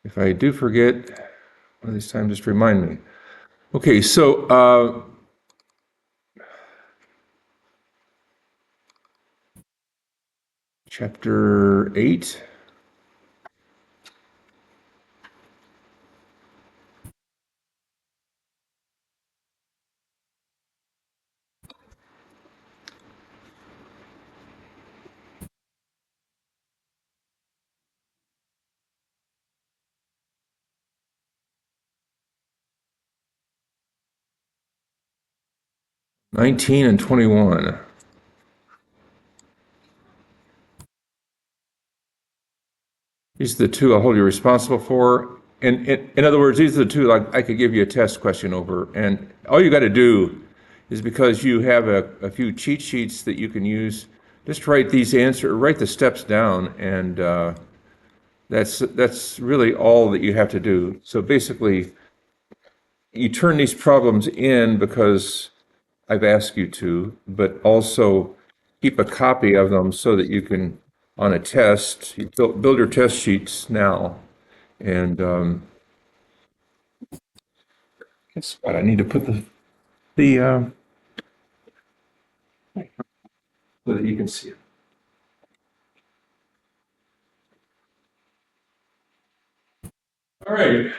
If I do forget, one of these times, just remind me. Okay, so chapter 8. '19 and '21. These are the two I'll hold you responsible for. And in other words, these are the two I could give you a test question over. And all you got to do is, because you have a few cheat sheets that you can use, just write the steps down, and that's really all that you have to do. So basically, you turn these problems in because I've asked you to, but also keep a copy of them so that you can, on a test, you build your test sheets now. And guess what? I need to put the so that you can see it. All right.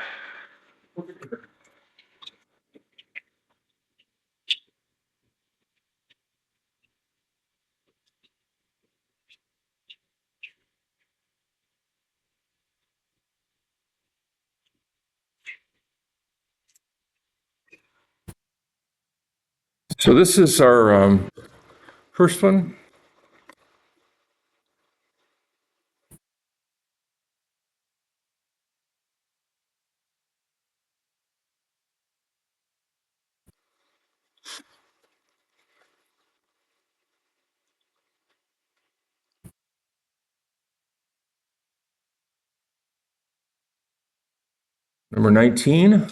So this is our first one. Number 19.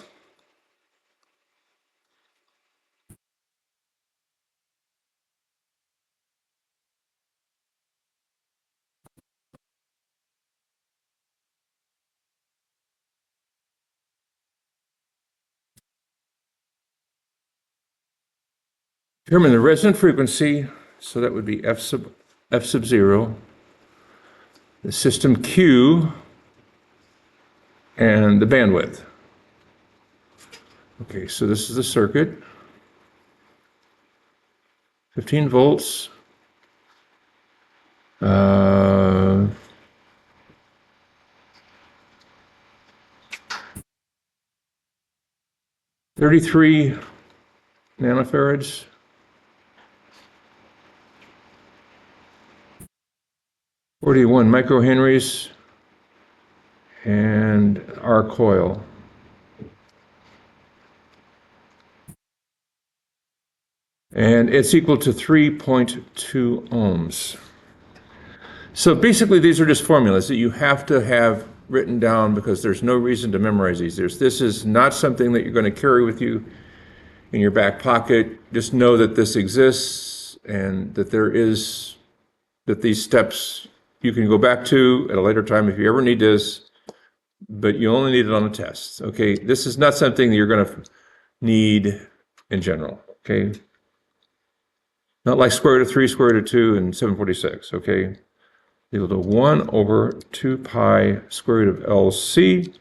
Determine the resonant frequency. So that would be F sub 0. The system Q and the bandwidth. Okay, so this is the circuit. 15 volts. 33 nanofarads. 41 microhenries. And our coil. And it's equal to 3.2 ohms. So basically, these are just formulas that you have to have written down because there's no reason to memorize these. This is not something that you're going to carry with you in your back pocket. Just know that this exists and that these steps you can go back to at a later time if you ever need this, but you only need it on a test. Okay, this is not something that you're going to need in general. Okay, not like square root of 3, square root of 2, and 746. Okay. Equal to 1 over 2 pi square root of LC,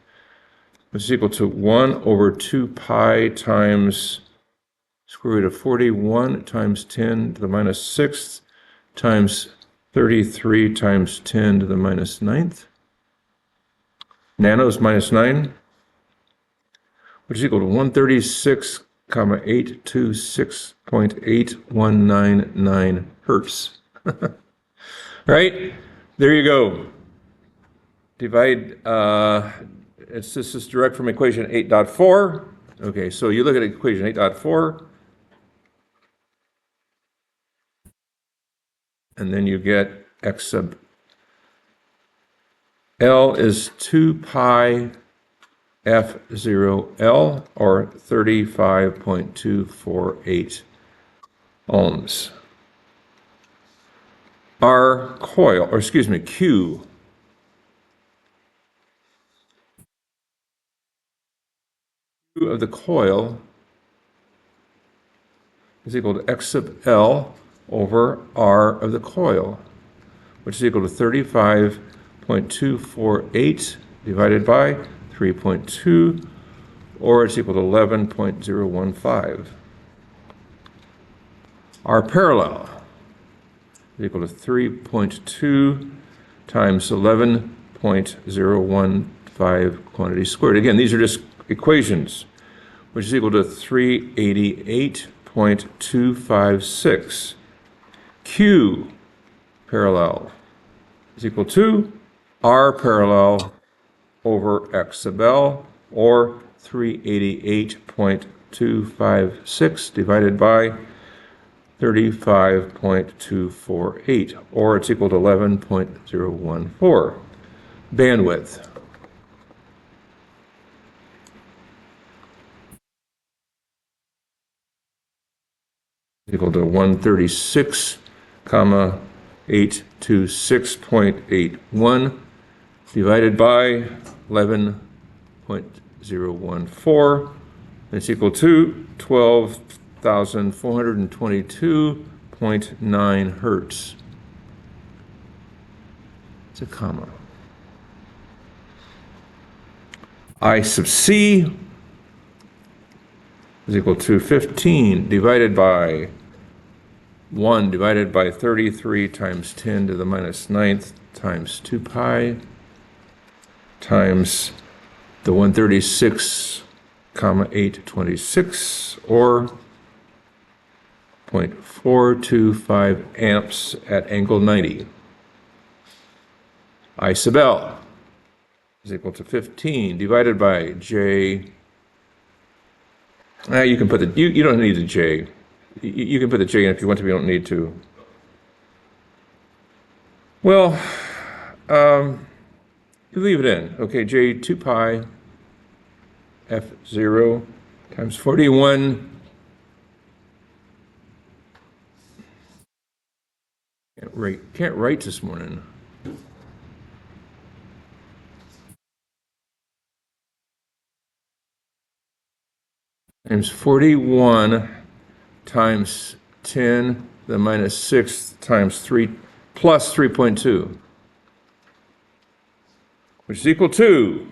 which is equal to 1 over 2 pi times square root of 41 times 10 to the minus 6th times 33 times 10 to the minus 9th. Nanos minus 9, which is equal to 136, 826.8199 hertz. Right? There you go. Divide, this is direct from equation 8.4. Okay, so you look at equation 8.4, and then you get x sub L is 2 pi F0L, or 35.248 ohms. Our coil, or excuse me, Q, of the coil is equal to X sub L over R of the coil, which is equal to 35.248 divided by 3.2, or it's equal to 11.015. R parallel is equal to 3.2 times 11.015 quantity squared. Again, these are just equations, which is equal to 388.256. Q parallel is equal to R parallel over X sub L, or 388.256 divided by 35.248, or it's equal to 11.014. Bandwidth equal to 136, 826.81 divided by 11.014. It's equal to 12,422.9 hertz. It's a comma. I sub C is equal to 15 divided by 1 divided by 33 times 10 to the minus ninth times 2 pi times the 136, 826, or 0.425 amps at angle 90. I sub L is equal to 15 divided by J. You can put the, you don't need the J. You can put the J in if you want to, but you don't need to. Well, you leave it in. Okay, J 2 pi F0 times 41. Can't write this morning. Times 41 times 10 to the minus 6 times 3 plus 3.2, which is equal to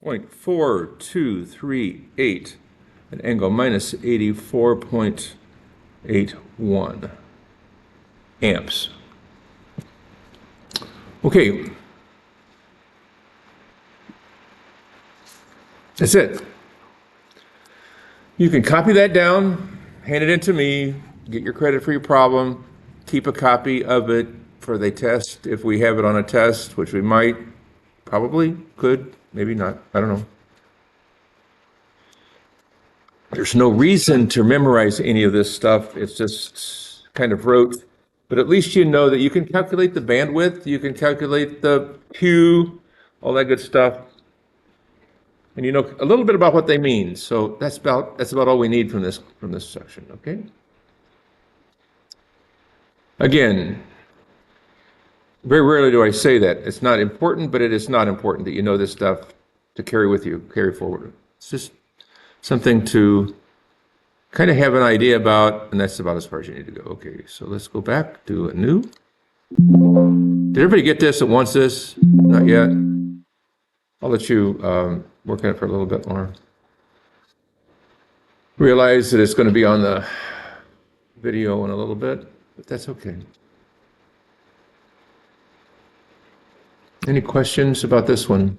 0.4238 at angle minus 84.81 amps. Okay. That's it. You can copy that down, hand it in to me, get your credit for your problem, keep a copy of it for the test if we have it on a test, which we might, probably, could, maybe not, I don't know. There's no reason to memorize any of this stuff. It's just kind of rote. But at least you know that you can calculate the bandwidth, you can calculate the Q, all that good stuff. And you know a little bit about what they mean. So that's about all we need from this section, okay? Again, very rarely do I say that. It's not important, but it is not important that you know this stuff to carry with you, carry forward. It's just something to kind of have an idea about, and that's about as far as you need to go. Okay, so let's go back to a new. Did everybody get this that wants this? Not yet. I'll let you work on it for a little bit more. Realize that it's going to be on the video in a little bit, but that's okay. Any questions about this one?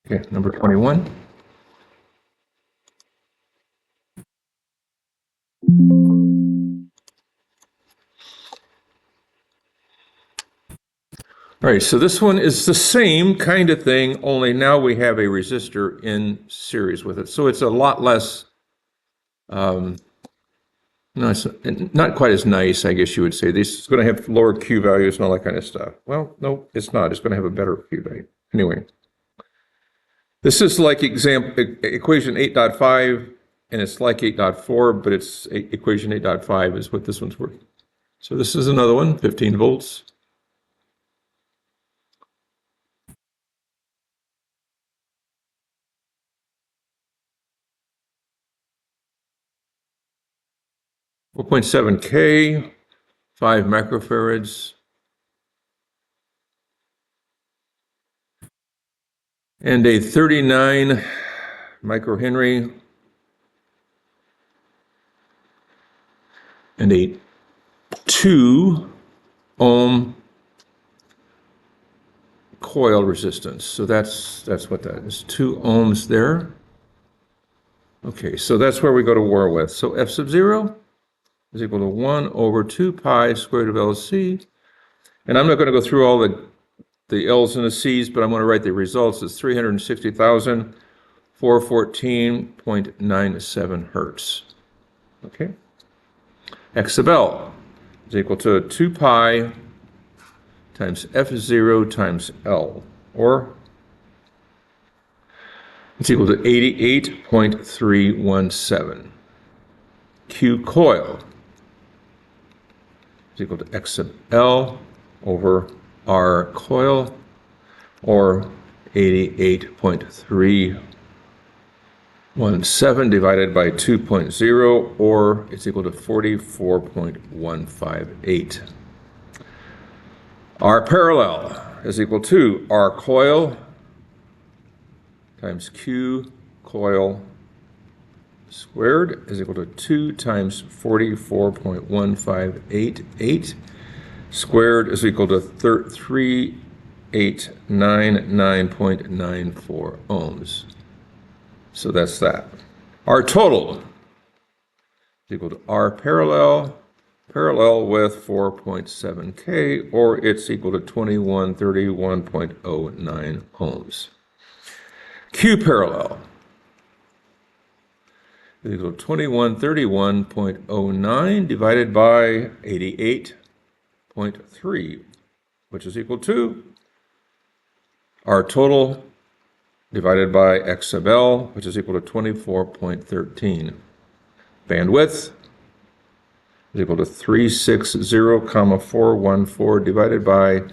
Okay, number 21. All right, so this one is the same kind of thing, only now we have a resistor in series with it. So it's a lot less No, it's not quite as nice, I guess you would say. This is going to have lower Q values and all that kind of stuff. Well, no, it's not. It's going to have a better Q value. Anyway, this is like equation 8.5, and it's like 8.4, but it's equation 8.5 is what this one's worth. So this is another one, 15 volts. Four 4.7 K, 5 microfarads. And a 39 microhenry and a 2 ohm coil resistance. So that's what that is. 2 ohms there. Okay, so that's where we go to war with. So F sub 0 is equal to 1 over 2 pi squared of LC. And I'm not going to go through all the L's and the C's, but I'm going to write the results. It's 360,414.97 hertz. Okay. X sub L is equal to 2 pi times F0 times L, or it's equal to 88.317. Q coil is equal to X sub L over R coil, or 88.317 divided by 2.0, or it's equal to 44.158. R parallel is equal to R coil times Q coil squared is equal to 2 times 44.1588 squared is equal to 3899.94 ohms. So that's that. R total is equal to R parallel with 4.7 K, or it's equal to 2131.09 ohms. Q parallel is equal to 2131.09 divided by 88.3, which is equal to R total divided by X sub L, which is equal to 24.13. Bandwidth is equal to 360,414 divided by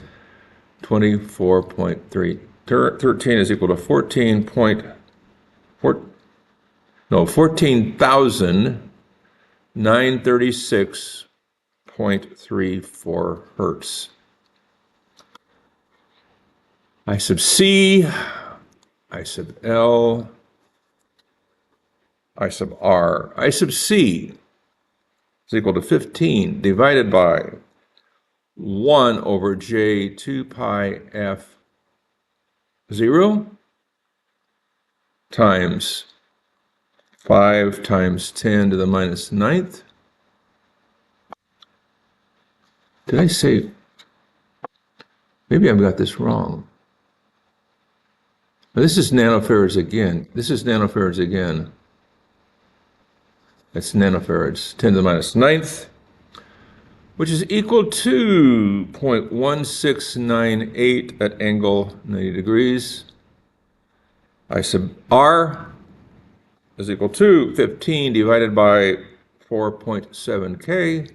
24.3. 13 is equal to 14,936.34 hertz. I sub C, I sub L, I sub R. I sub C is equal to 15 divided by 1 over J 2 pi F 0 times 5 times 10 to the minus ninth. Did I say, maybe I've got this wrong. This is nanofarads again. This is nanofarads again. That's nanofarads, 10 to the minus ninth, which is equal to 0.1698 at angle 90 degrees. I sub R is equal to 15 divided by 4.7 K,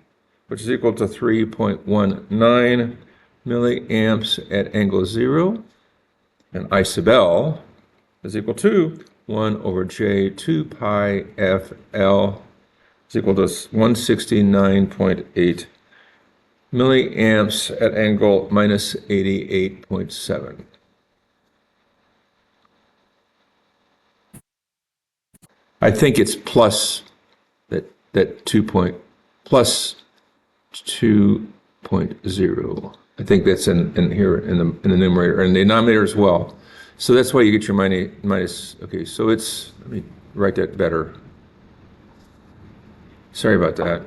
which is equal to 3.19 milliamps at angle 0. And I sub L is equal to 1 over J 2 pi F L is equal to 169.8 milliamps at angle minus 88.7. I think it's plus that 2 point plus 2.0. I think that's in here in the numerator and the denominator as well. So that's why you get your minus. Okay, so it's, let me write that better. Sorry about that.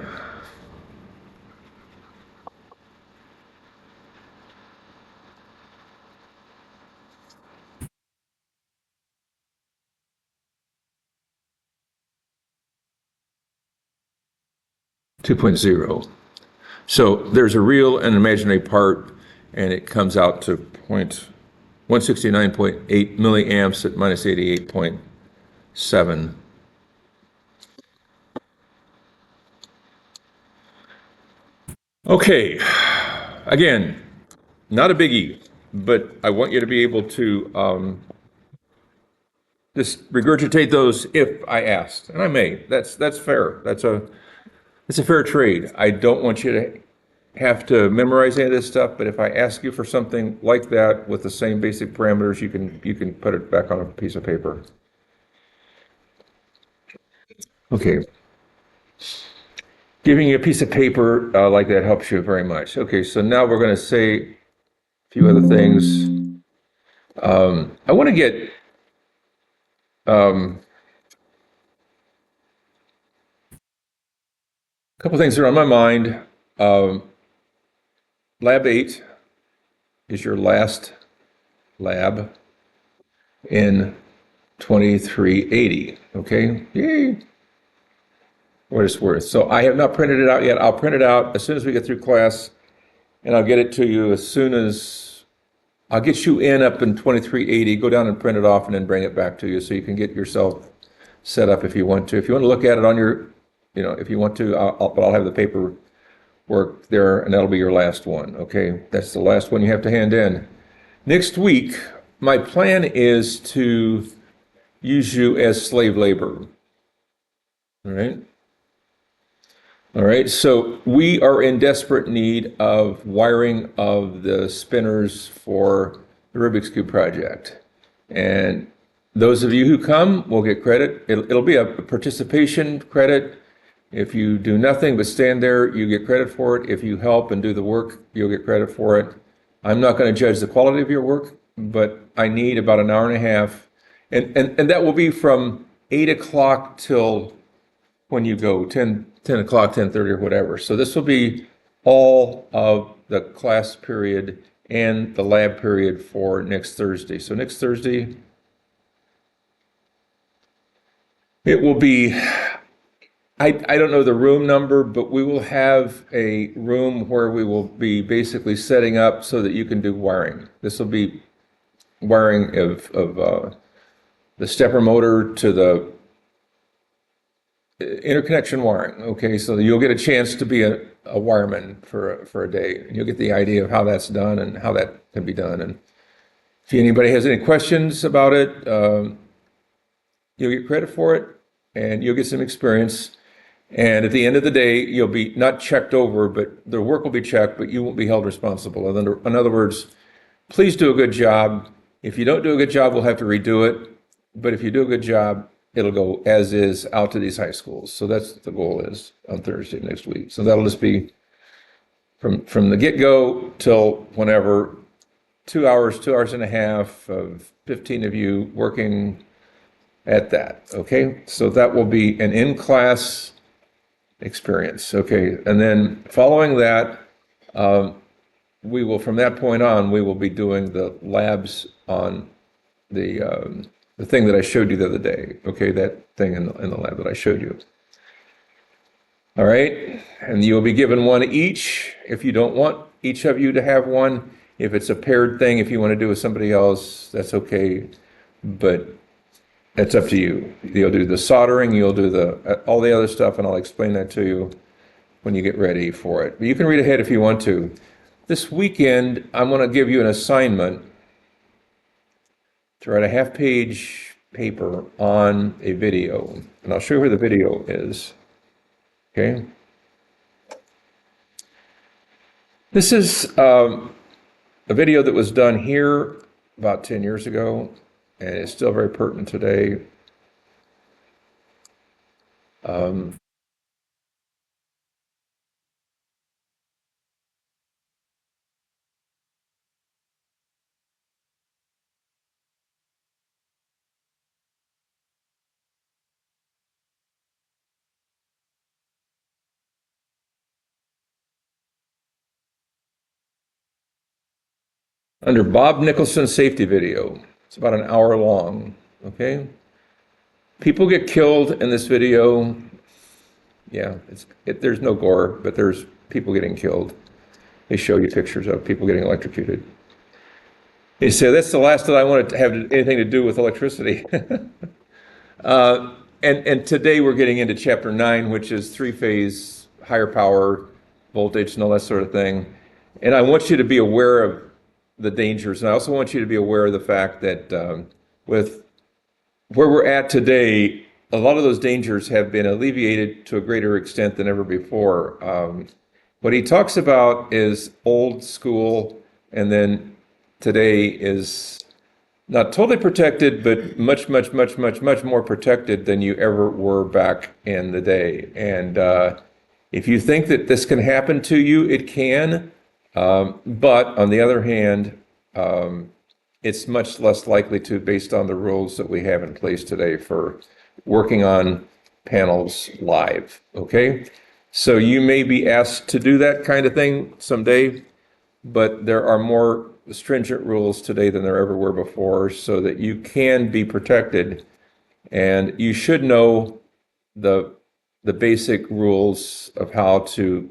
2.0. So there's a real and imaginary part, and it comes out to 169.8 milliamps at minus 88.7. Okay, again, not a biggie, but I want you to be able to just regurgitate those if I asked, and I may. That's fair. It's a fair trade. I don't want you to have to memorize any of this stuff, but if I ask you for something like that with the same basic parameters, you can put it back on a piece of paper. Okay. Giving you a piece of paper like that helps you very much. Okay, so now we're going to say a few other things. I want to get a couple things that are on my mind. Lab 8 is your last lab in 2380. Okay, yay! What it's worth. So I have not printed it out yet. I'll print it out as soon as we get through class, and I'll get it to you as soon as I'll get you in up in 2380. Go down and print it off, and then bring it back to you so you can get yourself set up if you want to. If you want to look at it on your, if you want to, but I'll have the paperwork there, and that'll be your last one. Okay, that's the last one you have to hand in. Next week, my plan is to use you as slave labor. All right. All right, so we are in desperate need of wiring of the spinners for the Rubik's Cube project. And those of you who come will get credit. It'll be a participation credit. If you do nothing but stand there, you get credit for it. If you help and do the work, you'll get credit for it. I'm not going to judge the quality of your work, but I need about an hour and a half. And that will be from 8 o'clock till when you go, 10 o'clock, 10:30 or whatever. So this will be all of the class period and the lab period for next Thursday. So next Thursday, it will be, I don't know the room number, but we will have a room where we will be basically setting up so that you can do wiring. This will be wiring of the stepper motor to the interconnection wiring. Okay, so you'll get a chance to be a wireman for a day, and you'll get the idea of how that's done and how that can be done. And if anybody has any questions about it, you'll get credit for it, and you'll get some experience. And at the end of the day, you'll be not checked over, but the work will be checked, but you won't be held responsible. In other words, please do a good job. If you don't do a good job, we'll have to redo it. But if you do a good job, it'll go as is out to these high schools. So that's the goal is on Thursday next week. So that'll just be from the get-go till whenever, 2 hours, 2 hours and a half of 15 of you working at that. Okay, so that will be an in-class experience. Okay, and then following that, we will, from that point on, we will be doing the labs on the thing that I showed you the other day. Okay, that thing in the lab that I showed you. All right, and you'll be given one each. If you don't want each of you to have one, if it's a paired thing, if you want to do with somebody else, that's okay, but that's up to you. You'll do the soldering, you'll do all the other stuff, and I'll explain that to you when you get ready for it. But you can read ahead if you want to. This weekend, I'm going to give you an assignment to write a half-page paper on a video, and I'll show you where the video is. Okay. This is a video that was done here about 10 years ago, and it's still very pertinent today. Under Bob Nicholson's safety video. It's about an hour long, okay? People get killed in this video Yeah, there's no gore, but there's people getting killed. They show you pictures of people getting electrocuted. You say, that's the last that I want to have anything to do with electricity. And today we're getting into chapter 9, which is three-phase, higher power, voltage, and all that sort of thing. And I want you to be aware of the dangers. And I also want you to be aware of the fact that with where we're at today, a lot of those dangers have been alleviated to a greater extent than ever before. What he talks about is old school, and then today is not totally protected, but much, much, much, much, much more protected than you ever were back in the day. And if you think that this can happen to you, it can. But on the other hand, it's much less likely to based on the rules that we have in place today for working on panels live. Okay? So you may be asked to do that kind of thing someday, but there are more stringent rules today than there ever were before so that you can be protected, and you should know the basic rules of how to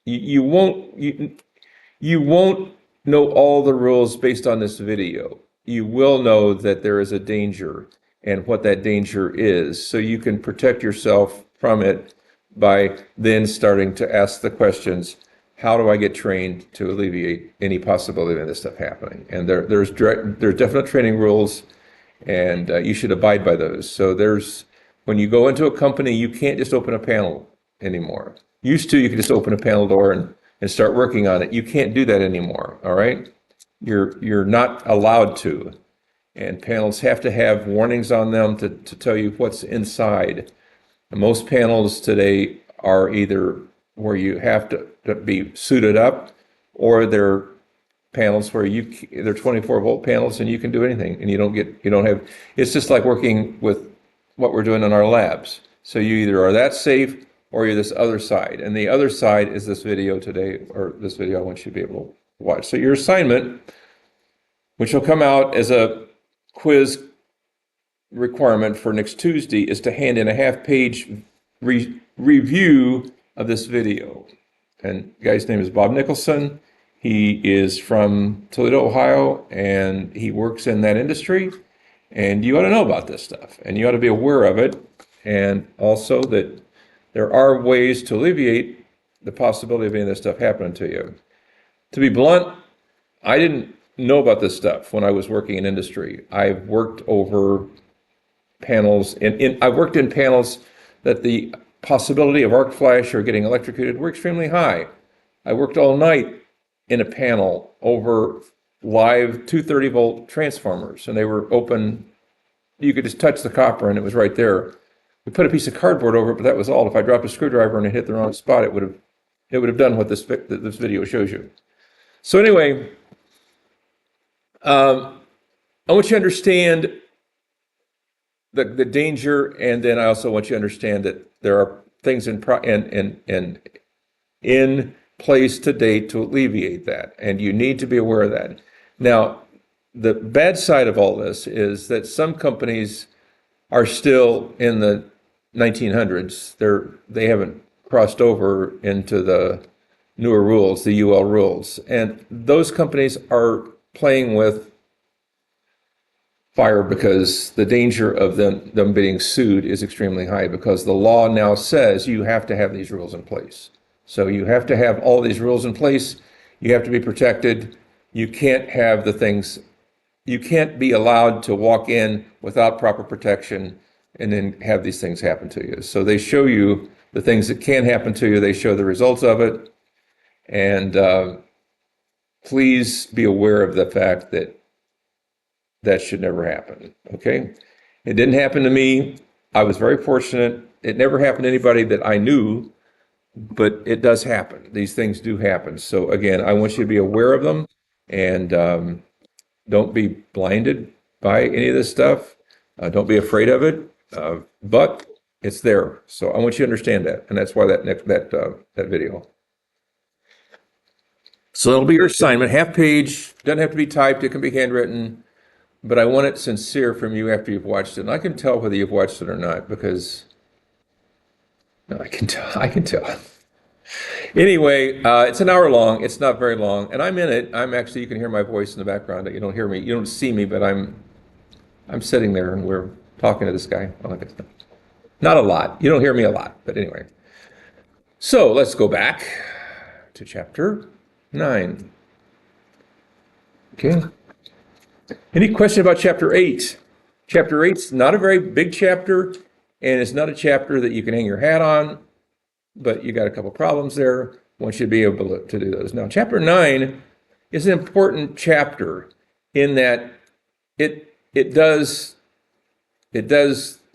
you won't know all the rules based on this video. You will know that there is a danger and what that danger is, so you can protect yourself from it by then starting to ask the questions, how do I get trained to alleviate any possibility of this stuff happening? And there's definite training rules, and you should abide by those. So when you go into a company, you can't just open a panel anymore. Used to, you could just open a panel door and start working on it. You can't do that anymore, all right? You're not allowed to. And panels have to have warnings on them to tell you what's inside. And most panels today are either where you have to be suited up, or they're panels where they're 24-volt panels and you can do anything, and you don't have, it's just like working with what we're doing in our labs. So you either are that safe or you're this other side. And the other side is this video today, or this video I want you to be able to watch. So your assignment, which will come out as a quiz requirement for next Tuesday, is to hand in a half-page review of this video. And the guy's name is Bob Nicholson. He is from Toledo, Ohio, and he works in that industry. And you ought to know about this stuff, and you ought to be aware of it, and also that there are ways to alleviate the possibility of any of this stuff happening to you. To be blunt, I didn't know about this stuff when I was working in industry. I've worked over panels, I've worked in panels that the possibility of arc flash or getting electrocuted were extremely high. I worked all night in a panel over live 230-volt transformers, and they were open. You could just touch the copper and it was right there. We put a piece of cardboard over it, but that was all. If I dropped a screwdriver and it hit the wrong spot, it would have done what this video shows you. So anyway, I want you to understand the danger, and then I also want you to understand that there are things in place today to alleviate that, and you need to be aware of that. Now, the bad side of all this is that some companies are still in the 1900s. They haven't crossed over into the newer rules, the UL rules, and those companies are playing with fire because the danger of them being sued is extremely high, because the law now says you have to have these rules in place. So you have to have all these rules in place. You have to be protected. You can't have you can't be allowed to walk in without proper protection and then have these things happen to you. So they show you the things that can happen to you. They show the results of it. And please be aware of the fact that that should never happen, okay? It didn't happen to me. I was very fortunate. It never happened to anybody that I knew, but it does happen. These things do happen. So again, I want you to be aware of them, and don't be blinded by any of this stuff. Don't be afraid of it, but it's there. So I want you to understand that, and that's why that video. So that'll be your assignment, half page. Doesn't have to be typed. It can be handwritten. But I want it sincere from you after you've watched it. And I can tell whether you've watched it or not, because No, I can tell. I can tell. Anyway, it's an hour long. It's not very long, and I'm in it. I'm actually. You can hear my voice in the background. You don't hear me. You don't see me, but I'm sitting there, and we're talking to this guy. All that good stuff. Not a lot. You don't hear me a lot, but anyway. So let's go back to chapter 9. Okay. Any question about chapter 8? Chapter 8's not a very big chapter, and it's not a chapter that you can hang your hat on, but you got a couple problems there. I want you to be able to do those. Now, chapter 9 is an important chapter in that it does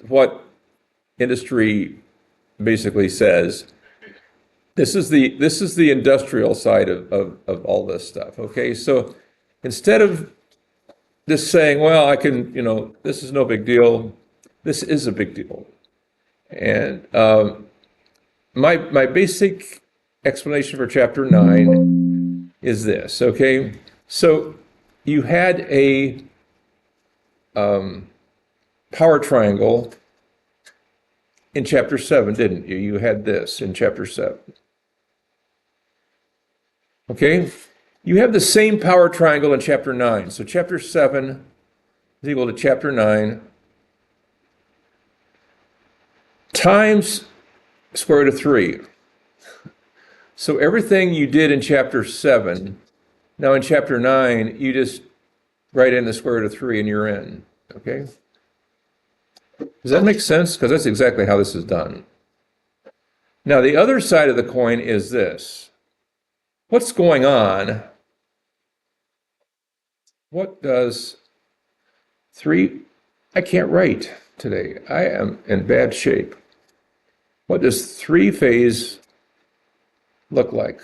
what industry basically says. This is the industrial side of all this stuff. Okay, so instead of just saying, well, I can, this is no big deal, this is a big deal. And my basic explanation for chapter 9 is this. Okay, so you had a power triangle in chapter 7, didn't you? You had this in chapter 7. Okay? You have the same power triangle in chapter 9. So chapter 7 is equal to chapter 9 times square root of 3. So everything you did in chapter 7, now in chapter 9, you just write in the square root of 3 and you're in. Okay? Does that make sense? Because that's exactly how this is done. Now, the other side of the coin is this. What's going on? What does 3, I can't write today. I am in bad shape. What does 3-phase look like?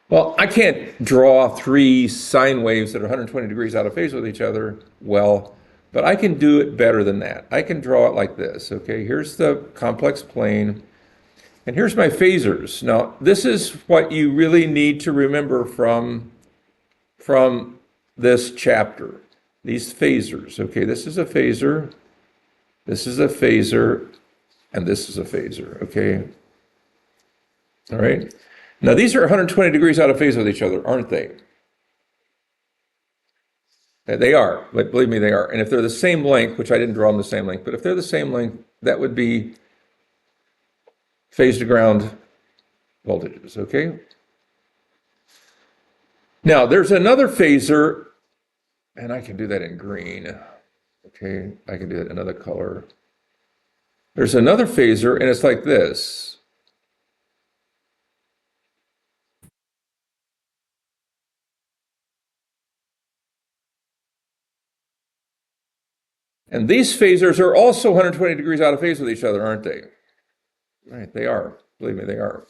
Well, I can't draw 3 sine waves that are 120 degrees out of phase with each other well, but I can do it better than that. I can draw it like this, okay? Here's the complex plane, and here's my phasors. Now, this is what you really need to remember from this chapter, these phasors, okay? This is a phasor, this is a phasor, and this is a phasor, okay? All right? Now, these are 120 degrees out of phase with each other, aren't they? They are, but believe me, they are. And if they're the same length, which I didn't draw them the same length, but if they're the same length, that would be phase to ground voltages, okay? Now, there's another phasor, and I can do that in green, okay? I can do it in another color. There's another phasor, and it's like this. And these phasors are also 120 degrees out of phase with each other, aren't they? Right, they are. Believe me, they are.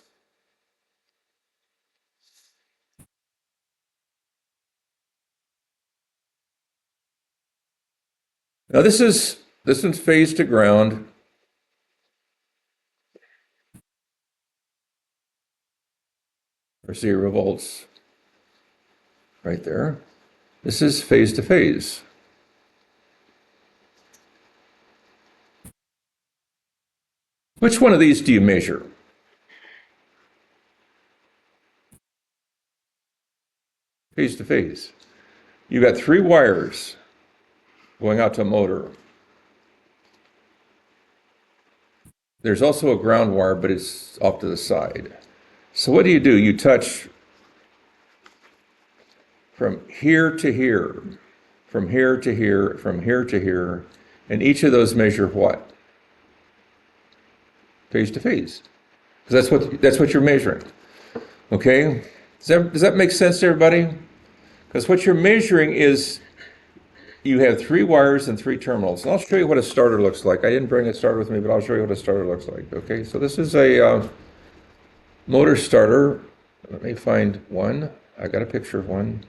Now this is phase to ground. Or 0 volts right there. This is phase to phase. Which one of these do you measure? Phase to phase. You've got 3 wires going out to a motor. There's also a ground wire, but it's off to the side. So what do? You touch from here to here, from here to here, from here to here, and each of those measure what? Phase to phase. Because that's what you're measuring. Okay? Does that make sense to everybody? Because what you're measuring is you have 3 wires and 3 terminals. And I'll show you what a starter looks like. I didn't bring a starter with me, but I'll show you what a starter looks like. Okay, so this is a motor starter. Let me find one. I got a picture of one.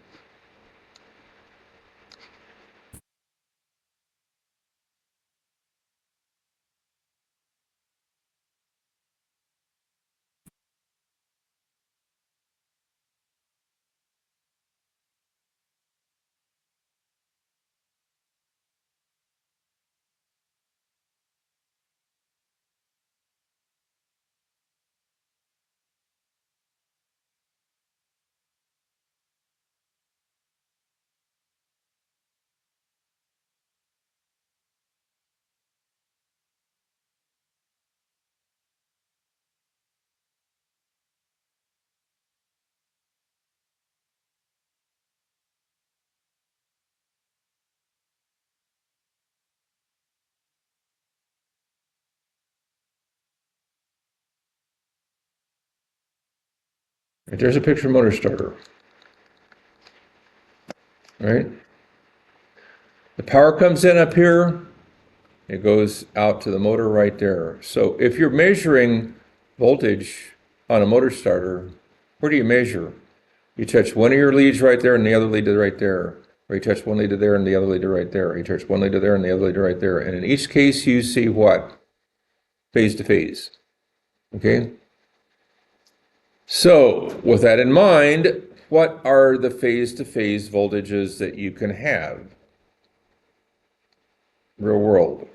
There's a picture motor starter, right? The power comes in up here, it goes out to the motor right there. So if you're measuring voltage on a motor starter, where do you measure? You touch one of your leads right there and the other lead right there. Or you touch one lead to there and the other lead right there. You touch one lead to there and the other lead right there. And in each case, you see what? Phase to phase. Okay? So, with that in mind, what are the phase to phase voltages that you can have? Real world.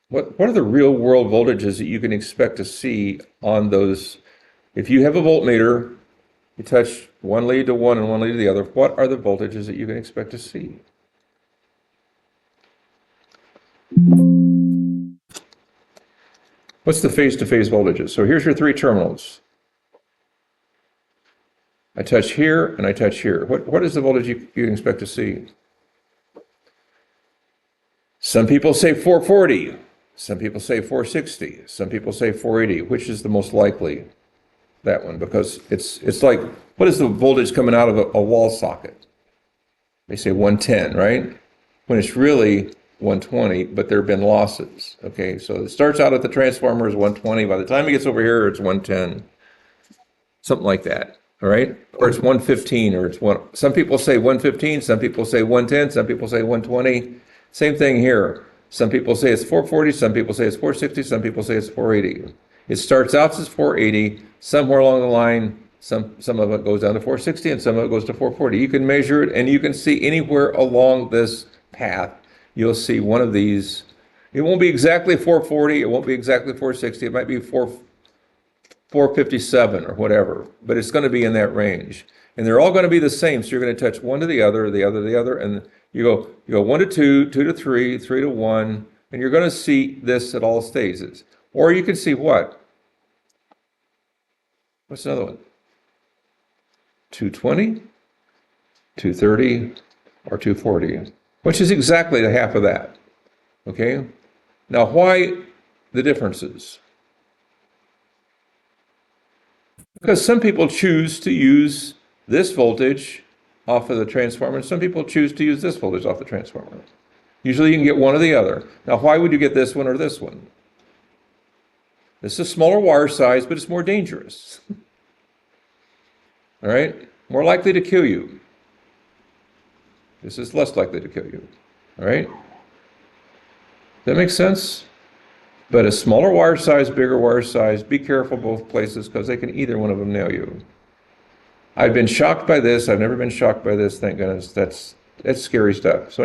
What are the real world voltages that you can expect to see on those? If you have a voltmeter, you touch one lead to one and one lead to the other, what are the voltages that you can expect to see? What's the phase-to-phase voltages? So here's your three terminals. I touch here and I touch here. What is the voltage you can expect to see? Some people say 440. Some people say 460. Some people say 480. Which is the most likely? That one, because it's like, what is the voltage coming out of a wall socket? They say 110, right? When it's really 120, but there have been losses. Okay, so it starts out at the transformer as 120. By the time it gets over here, it's 110. Something like that. All right? Or it's 115, or it's one. Some people say 115, some people say 110, some people say 120. Same thing here. Some people say it's 440, some people say it's 460, some people say it's 480. It starts out as 480. Somewhere along the line, some of it goes down to 460 and some of it goes to 440. You can measure it and you can see anywhere along this path, you'll see one of these. It won't be exactly 440, it won't be exactly 460, it might be 457 or whatever, but it's going to be in that range. And they're all going to be the same, so you're going to touch one to the other, the other to the other, and you go 1 to 2, 2 to 3, 3 to 1, and you're going to see this at all stages. Or you can see what? What's another one? 220, 230, or 240, which is exactly the half of that. Okay? Now, why the differences? Because some people choose to use this voltage off of the transformer, and some people choose to use this voltage off the transformer. Usually you can get one or the other. Now, why would you get this one or this one? This is a smaller wire size, but it's more dangerous. All right? More likely to kill you. This is less likely to kill you. All right? That makes sense? But a smaller wire size, bigger wire size, be careful both places because they can either one of them nail you. I've been shocked by this. I've never been shocked by this, thank goodness. That's scary stuff. So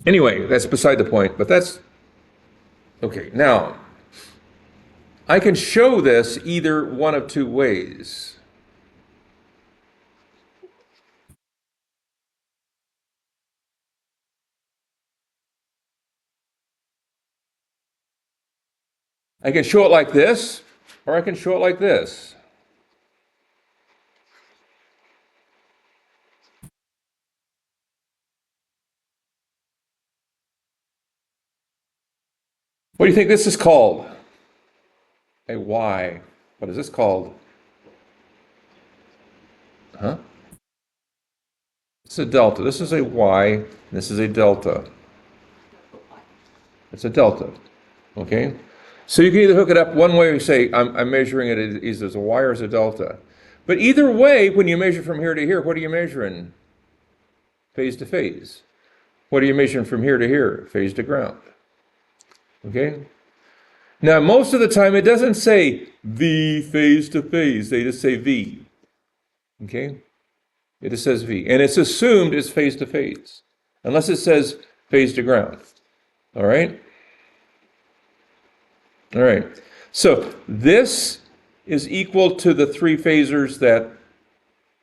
anyway, that's beside the point, but that's okay. Now, I can show this either one of two ways. I can show it like this, or I can show it like this. What do you think this is called? A Y. What is this called? Huh? It's a delta. This is a Y, this is a delta. It's a delta. Okay? So you can either hook it up one way or say, I'm measuring it either as a Y or as a delta. But either way, when you measure from here to here, what are you measuring? Phase to phase. What are you measuring from here to here? Phase to ground. Okay? Now, most of the time, it doesn't say V phase to phase. They just say V. Okay? It just says V. And it's assumed it's phase to phase, unless it says phase to ground. All right? All right. So this is equal to the three phasors that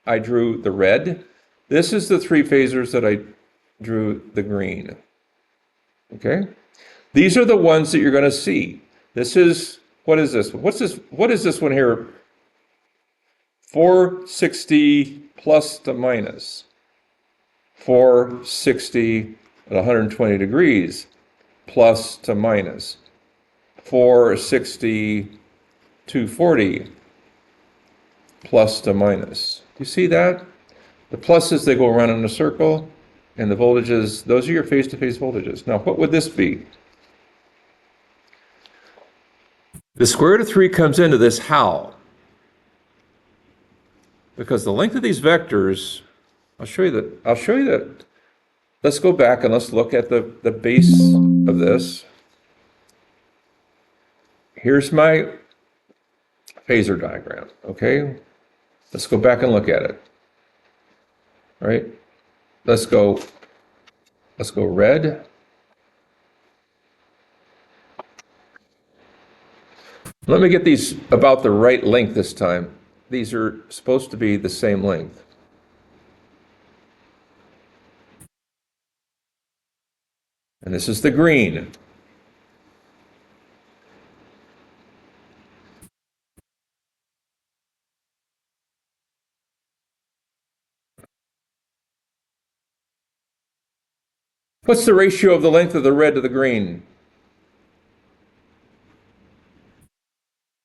I drew the red. This is the three phasors that I drew the green. Okay? These are the ones that you're going to see. This is, what is this? What is this one here? 460 plus to minus. 460 at 120 degrees plus to minus. 460 240 plus to minus. You see that? The pluses, they go around in a circle, and the voltages, those are your phase-to-phase voltages. Now, what would this be? The square root of 3 comes into this how? Because the length of these vectors, I'll show you that. Let's go back and let's look at the base of this. Here's my phasor diagram, okay? Let's go back and look at it. All right? Let's go red. Let me get these about the right length this time. These are supposed to be the same length. And this is the green. What's the ratio of the length of the red to the green?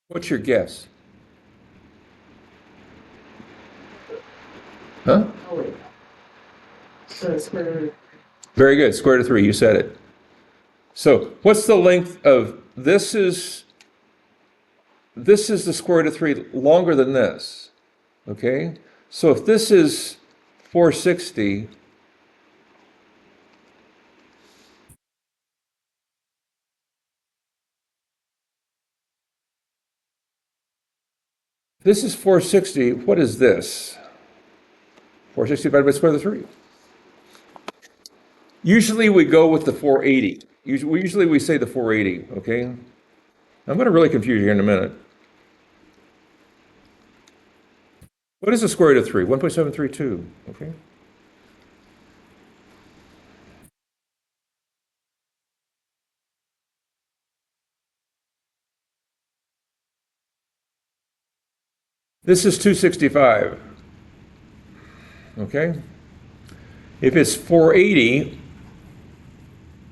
What's your guess? Huh? So square root. Very good. Square root of 3. You said it. So what's the length of this is the square root of 3 longer than this. Okay? So if this is 460, this is 460, what is this? 460 divided by square root of 3. Usually we go with the 480. Usually we say the 480, okay? I'm going to really confuse you here in a minute. What is the square root of 3? 1.732, okay? This is 265, okay? If it's 480,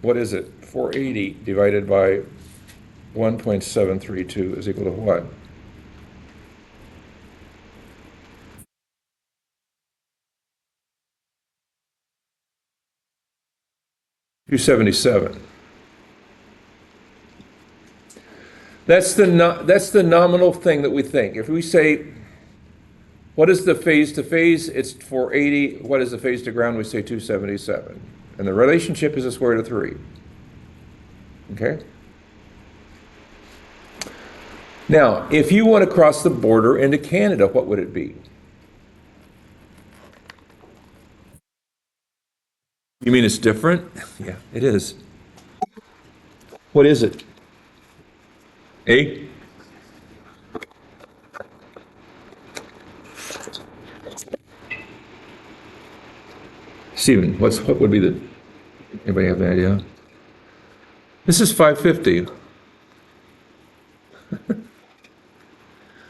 what is it? 480 divided by 1.732 is equal to what? $277. That's the nominal thing that we think. If we say, what is the phase to phase? It's 480. What is the phase to ground? We say 277. And the relationship is the square root of 3. Okay? Now, if you want to cross the border into Canada, what would it be? You mean it's different? Yeah, it is. What is it? A? Stephen, what would be the, anybody have an idea? This is 550.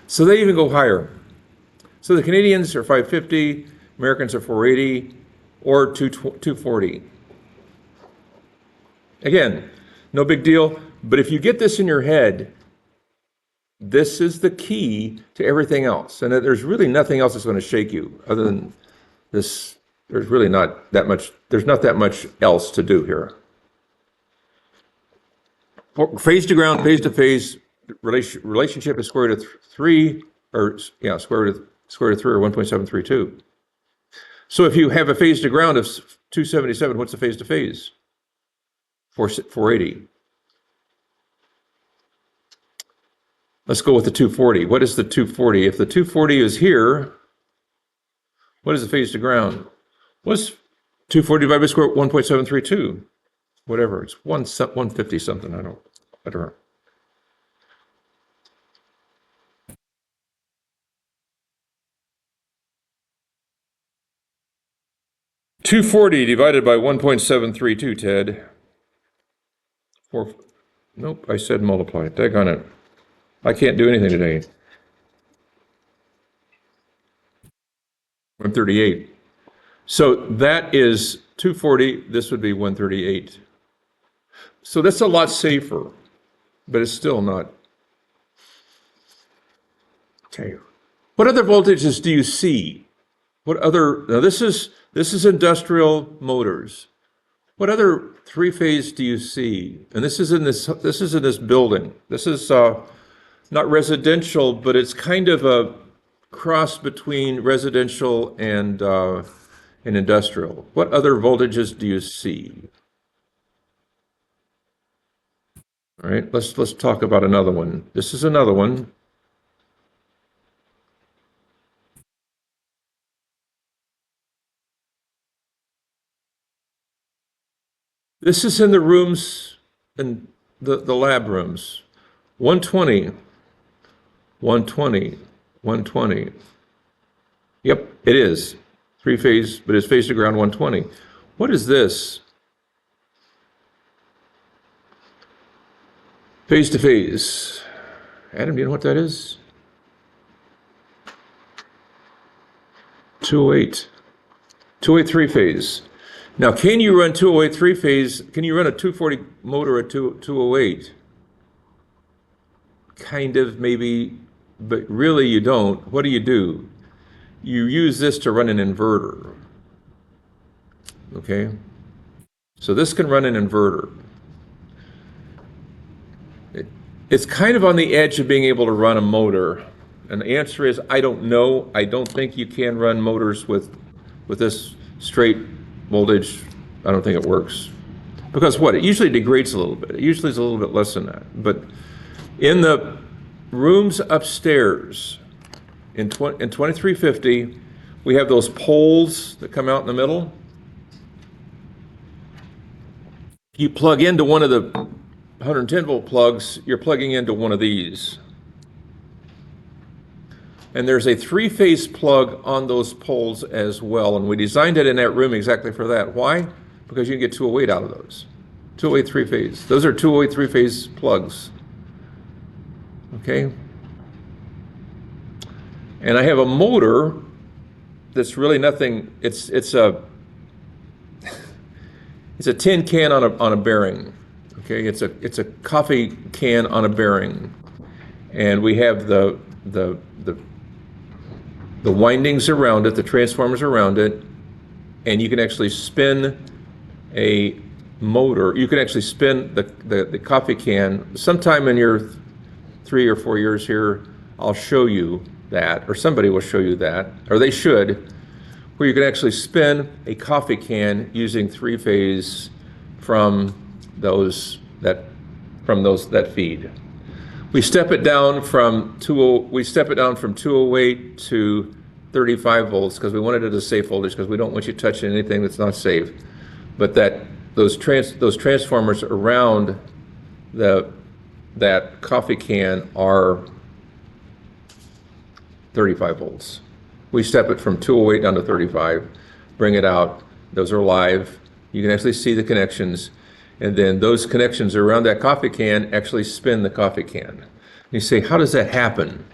So they even go higher. So the Canadians are 550, Americans are 480, or 240. Again, no big deal, but if you get this in your head, this is the key to everything else. And there's really nothing else that's going to shake you other than this. There's really not that much, there's not that much else to do here. Phase to ground, phase to phase, relationship is square root of 3, or yeah, square root of 3 or 1.732. So if you have a phase to ground of 277, what's the phase to phase? 480. Let's go with the 240. What is the 240? If the 240 is here, what is the phase to ground? What's 240 divided by square root 1.732? Whatever, it's 150 something, I don't know. $240 divided by 1.732, Ted. Nope, I said multiply. Daggone it. I can't do anything today. 138. So that is 240. This would be 138. So that's a lot safer, but it's still not. Okay. What other voltages do you see? What other, now this is industrial motors. What other three-phase do you see? And this is in this building. This is not residential, but it's kind of a cross between residential and industrial. What other voltages do you see? All right, let's talk about another one. This is another one. This is in the rooms, in the lab rooms. 120, 120, 120. Yep, it is. Three-phase, but it's phase to ground 120. What is this? Phase to phase. Adam, do you know what that is? 208. 208 three-phase. Now, can you run 208 three-phase? Can you run a 240 motor at 208? Kind of, maybe, but really you don't. What do? You use this to run an inverter. Okay? So this can run an inverter. It's kind of on the edge of being able to run a motor. And the answer is, I don't know. I don't think you can run motors with this straight voltage. I don't think it works. Because what? It usually degrades a little bit. It usually is a little bit less than that. But in the rooms upstairs, in 2350, we have those poles that come out in the middle. You plug into one of the 110 volt plugs, you're plugging into one of these. And there's a three-phase plug on those poles as well. And we designed it in that room exactly for that. Why? Because you can get 208 out of those. 208 three-phase. Those are 208 three-phase plugs. Okay? And I have a motor that's really nothing. It's a tin can on a bearing. Okay? It's a coffee can on a bearing. And we have the windings around it, the transformers around it, and you can actually spin a motor. You can actually spin the coffee can. Sometime in your 3 or 4 years here, I'll show you that, or somebody will show you that, or they should, where you can actually spin a coffee can using three-phase from that feed. We step it down from 208 to 35 volts because we wanted it a safe voltage because we don't want you touching anything that's not safe. But those transformers around that coffee can are 35 volts. We step it from 208 down to 35, bring it out. Those are live. You can actually see the connections. And then those connections around that coffee can actually spin the coffee can. You say, how does that happen?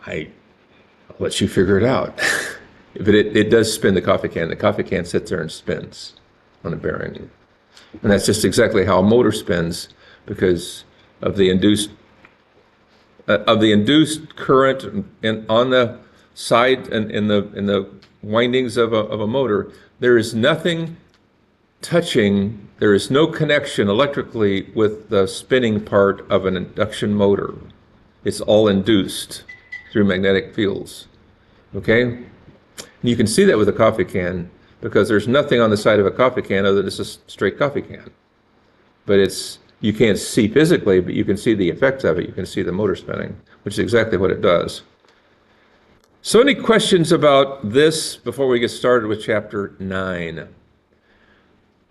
I'll let you figure it out. But it does spin the coffee can. The coffee can sits there and spins on a bearing. And that's just exactly how a motor spins because of the induced current on the side and in the windings of a motor. There is nothing touching, there is no connection electrically with the spinning part of an induction motor. It's all induced through magnetic fields. Okay? And you can see that with a coffee can because there's nothing on the side of a coffee can other than it's a straight coffee can. But you can't see physically, but you can see the effects of it. You can see the motor spinning, which is exactly what it does. So any questions about this before we get started with chapter 9?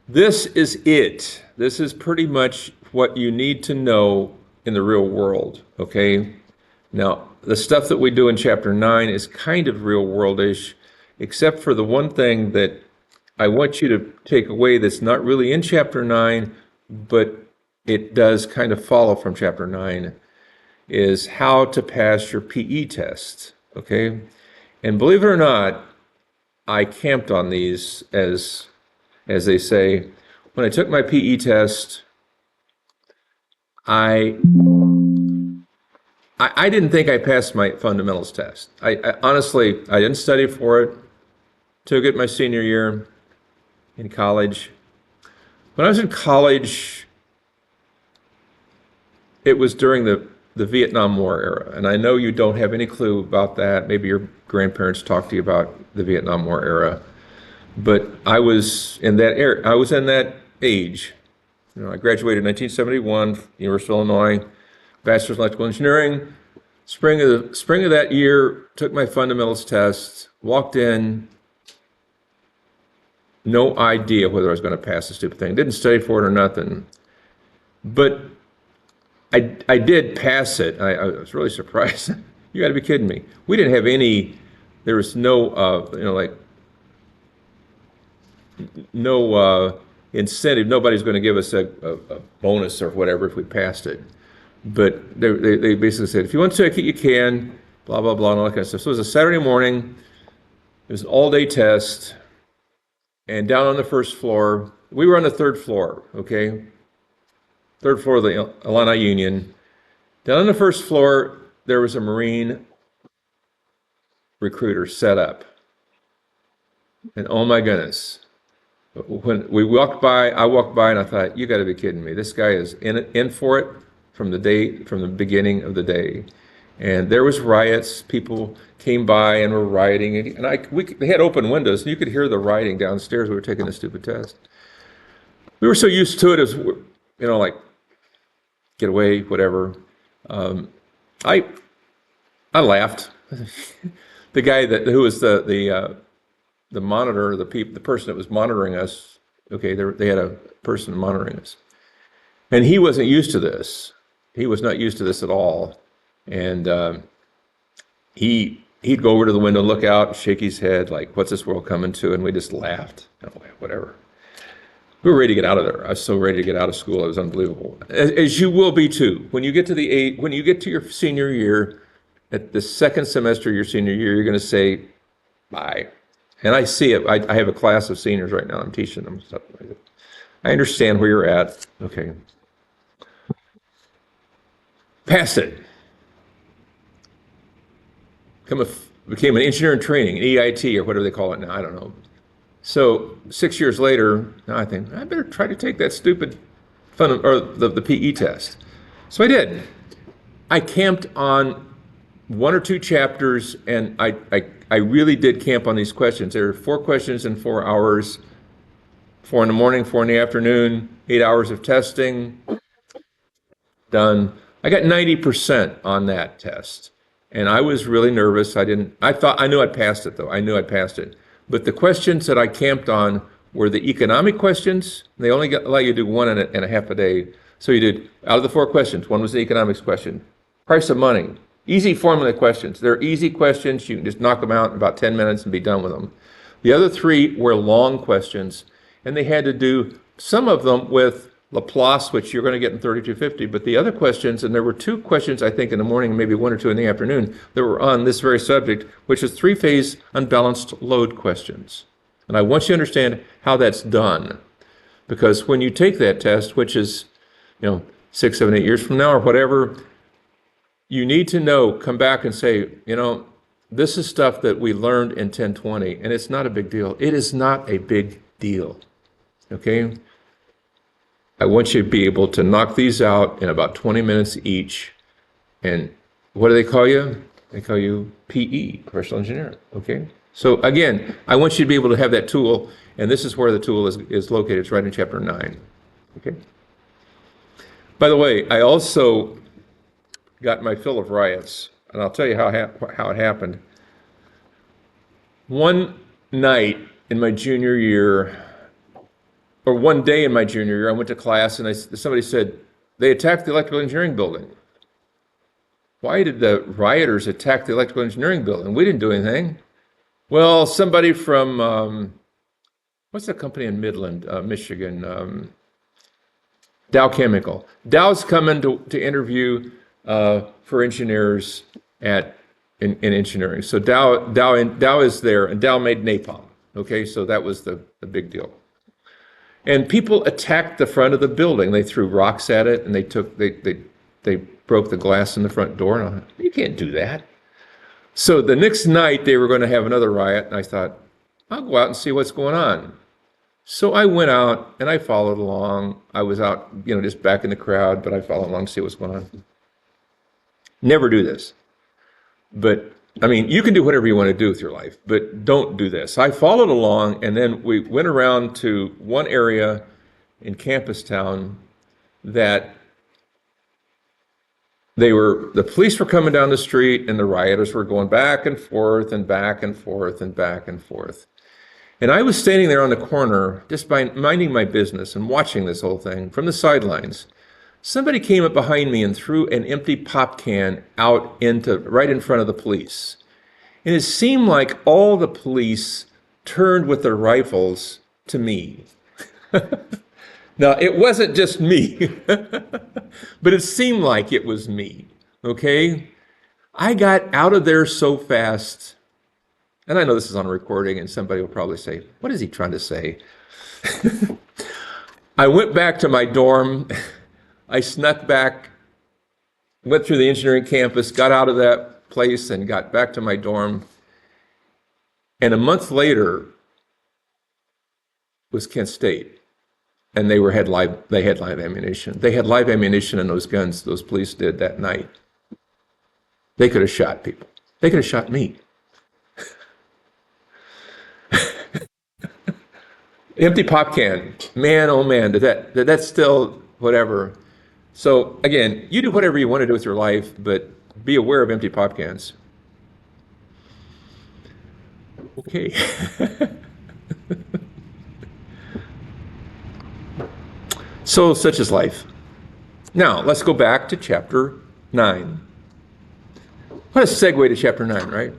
This is it. This is pretty much what you need to know in the real world, okay? Now, the stuff that we do in chapter 9 is kind of real world-ish, except for the one thing that I want you to take away that's not really in chapter 9, but it does kind of follow from chapter 9, is how to pass your PE test, okay? And believe it or not, I camped on these, as they say. When I took my PE test, I I didn't think I passed my fundamentals test. I honestly, I didn't study for it. Took it my senior year in college. When I was in college, it was during the Vietnam War era. And I know you don't have any clue about that. Maybe your grandparents talked to you about the Vietnam War era. But I was in that era, I was in that age. You know, I graduated in 1971, University of Illinois, Bachelor's in Electrical Engineering. Spring of that year, took my fundamentals test, walked in, no idea whether I was going to pass the stupid thing. Didn't study for it or nothing. But I did pass it. I was really surprised. You got to be kidding me. We didn't have any, there was no, no incentive. Nobody's going to give us a bonus or whatever if we passed it. But they basically said, if you want to take it, you can, blah, blah, blah, and all that kind of stuff. So it was a Saturday morning. It was an all-day test. And down on the first floor, we were on the third floor, okay? Third floor of the Illini Union. Down on the first floor, there was a Marine recruiter set up. And oh my goodness. When we walked by, I walked by and I thought, you got to be kidding me. This guy is in for it from the beginning of the day. And there was riots. People came by and were rioting. And they had open windows, and you could hear the rioting downstairs. We were taking this stupid test. We were so used to it as, you know, like, get away, whatever. I laughed. The guy who was the monitor, the person that was monitoring us, okay, they had a person monitoring us. And he wasn't used to this. He was not used to this at all. And he'd go over to the window, look out, shake his head, like, what's this world coming to? And we just laughed. Oh, whatever. We were ready to get out of there. I was so ready to get out of school. It was unbelievable. As you will be too. When you get to your senior year, at the second semester of your senior year, you're going to say, bye. And I see it. I have a class of seniors right now. I'm teaching them stuff like that. I understand where you're at. Okay. Passed it. Became an engineer in training, an EIT or whatever they call it now. I don't know. So 6 years later, now I think I better try to take that stupid the PE test. So I did. I camped on one or two chapters, and I really did camp on these questions. There are 4 questions in 4 hours, 4 in the morning, 4 in the afternoon, 8 hours of testing, done. I got 90% on that test. And I was really nervous. I knew I'd passed it though. I knew I'd passed it. But the questions that I camped on were the economic questions. They only allow you to do 1.5 a day. So you did, out of the 4 questions, one was the economics question. Price of money. Easy formula questions. They're easy questions. You can just knock them out in about 10 minutes and be done with them. The other 3 were long questions, and they had to do some of them with Laplace, which you're going to get in 3250, but the other questions, and there were 2 questions, I think, in the morning, maybe 1 or 2 in the afternoon, that were on this very subject, which is 3-phase unbalanced load questions. And I want you to understand how that's done, because when you take that test, which is, 6, 7, 8 years from now or whatever, you need to know, come back and say, this is stuff that we learned in 1020, and it's not a big deal. It is not a big deal, okay? I want you to be able to knock these out in about 20 minutes each. And what do they call you? They call you PE, professional engineer, okay? So again, I want you to be able to have that tool, and this is where the tool is located. It's right in chapter 9, okay? By the way, I also got my fill of riots, and I'll tell you how it happened. One night in my junior year, or one day in my junior year, I went to class and somebody said, they attacked the electrical engineering building. Why did the rioters attack the electrical engineering building? We didn't do anything. Well, somebody from, what's the company in Midland, Michigan? Dow Chemical. Dow's coming to interview for engineers in engineering. So Dow is there, and Dow made napalm. Okay, so that was the big deal. And people attacked the front of the building. They threw rocks at it, and they broke the glass in the front door. And I thought, you can't do that. So the next night they were going to have another riot, and I thought, I'll go out and see what's going on. So I went out and I followed along. I was out, just back in the crowd, but I followed along to see what's going on. Never do this. But I mean, you can do whatever you want to do with your life, but don't do this. I followed along, and then we went around to one area in Campus Town that the police were coming down the street, and the rioters were going back and forth and back and forth and back and forth. And I was standing there on the corner, just minding my business and watching this whole thing from the sidelines. Somebody came up behind me and threw an empty pop can out right in front of the police. And it seemed like all the police turned with their rifles to me. Now, it wasn't just me, but it seemed like it was me, okay? I got out of there so fast, and I know this is on a recording, and somebody will probably say, what is he trying to say? I went back to my dorm. I snuck back, went through the engineering campus, got out of that place, and got back to my dorm. And a month later was Kent State. And they had live ammunition. They had live ammunition in those guns, those police did that night. They could have shot people. They could have shot me. Empty pop can. Man, oh man, that's still whatever. So again, you do whatever you want to do with your life, but be aware of empty pop cans. Okay. So such is life. Now, let's go back to chapter 9. What a segue to chapter 9, right?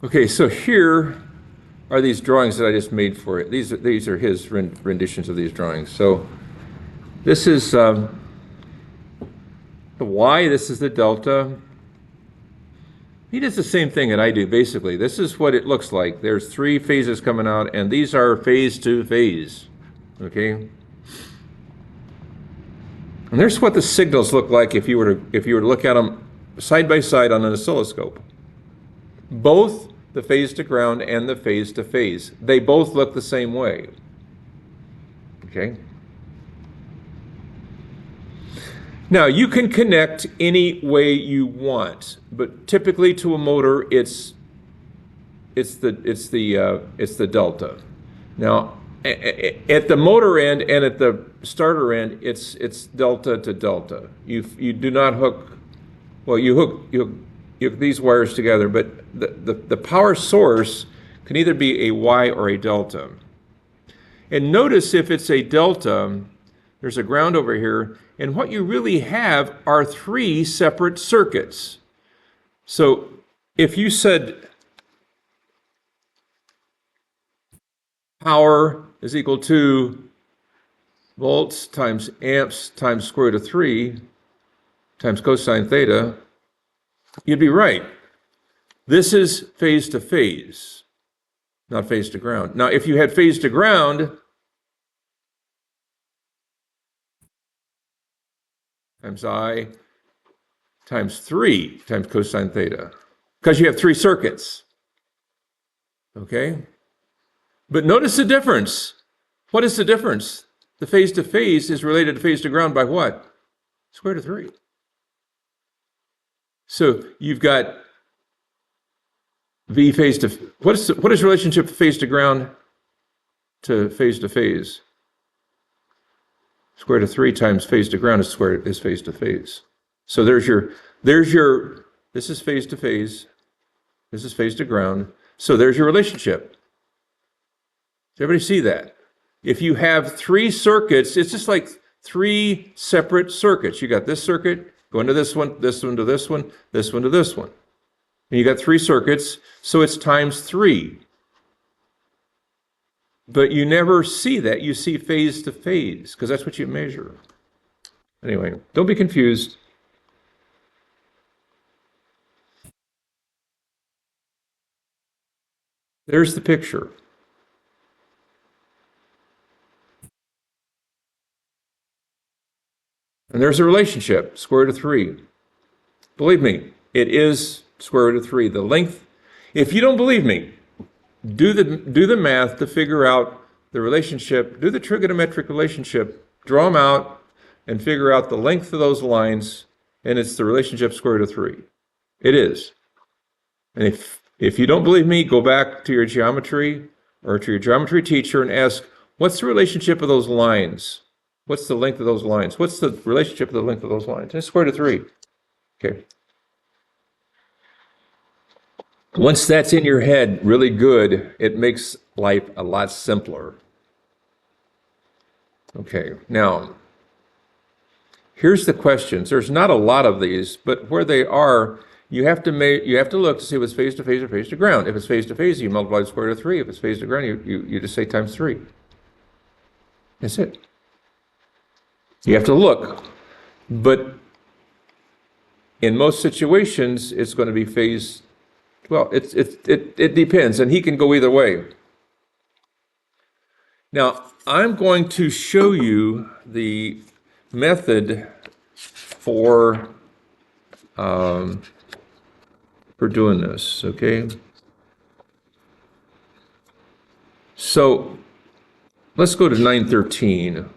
Okay, so here are these drawings that I just made for it. These are his renditions of these drawings. So this is the Y, this is the delta. He does the same thing that I do, basically. This is what it looks like. There's 3 phases coming out, and these are phase to phase, okay? And there's what the signals look like if you were to look at them side by side on an oscilloscope. Both the phase to ground and the phase to phase. They both look the same way. Okay? Now, you can connect any way you want, but typically to a motor, it's the delta. Now, at the motor end and at the starter end, it's delta to delta. You do not hook. Well, you hook these wires together, but the power source can either be a Y or a delta. And notice if it's a delta, there's a ground over here, and what you really have are 3 separate circuits. So if you said power is equal to volts times amps times square root of 3 times cosine theta, you'd be right. This is phase to phase, not phase to ground. Now, if you had phase to ground times I times 3 times cosine theta, because you have 3 circuits, okay? But notice the difference. What is the difference? The phase to phase is related to phase to ground by what? Square root of 3. So you've got V phase to, what is relationship phase to ground to phase? Square root of 3 times phase to ground is phase to phase. So there's your, this is phase to phase, this is phase to ground. So there's your relationship. Does everybody see that? If you have 3 circuits, it's just like 3 separate circuits. You got this circuit, going to this one to this one, this one to this one. And you got 3 circuits, so it's times 3. But you never see that. You see phase to phase, because that's what you measure. Anyway, don't be confused. There's the picture. And there's a relationship, square root of 3. Believe me, it is square root of 3. The length, if you don't believe me, do the math to figure out the relationship, do the trigonometric relationship, draw them out, and figure out the length of those lines, and it's the relationship square root of 3. It is. And if you don't believe me, go back to your geometry or to your geometry teacher and ask, what's the relationship of those lines? What's the length of those lines? What's the relationship of the length of those lines? It's square root of 3. Okay. Once that's in your head really good, it makes life a lot simpler. Okay, now, here's the questions. There's not a lot of these, but where they are, you have to look to see if it's phase to phase or phase to ground. If it's phase to phase, you multiply the square root of 3. If it's phase to ground, you just say times 3. That's it. You have to look. But in most situations, it's going to be phase. Well, it depends, and he can go either way. Now, I'm going to show you the method for doing this, okay? So let's go to 913.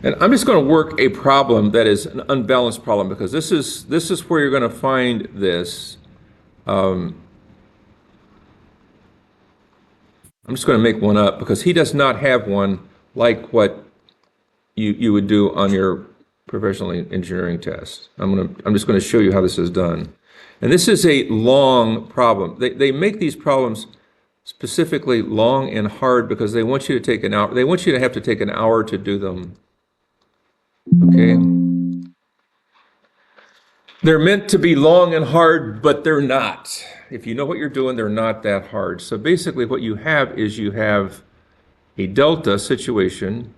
And I'm just going to work a problem that is an unbalanced problem, because this is where you're going to find this. I'm just going to make one up because he does not have one like what you would do on your professional engineering test. I'm just going to show you how this is done. And this is a long problem. They make these problems specifically long and hard because they want you to take an hour. They want you to have to take an hour to do them. Okay? They're meant to be long and hard, but they're not. If you know what you're doing, they're not that hard. So basically what you have is you have a delta situation,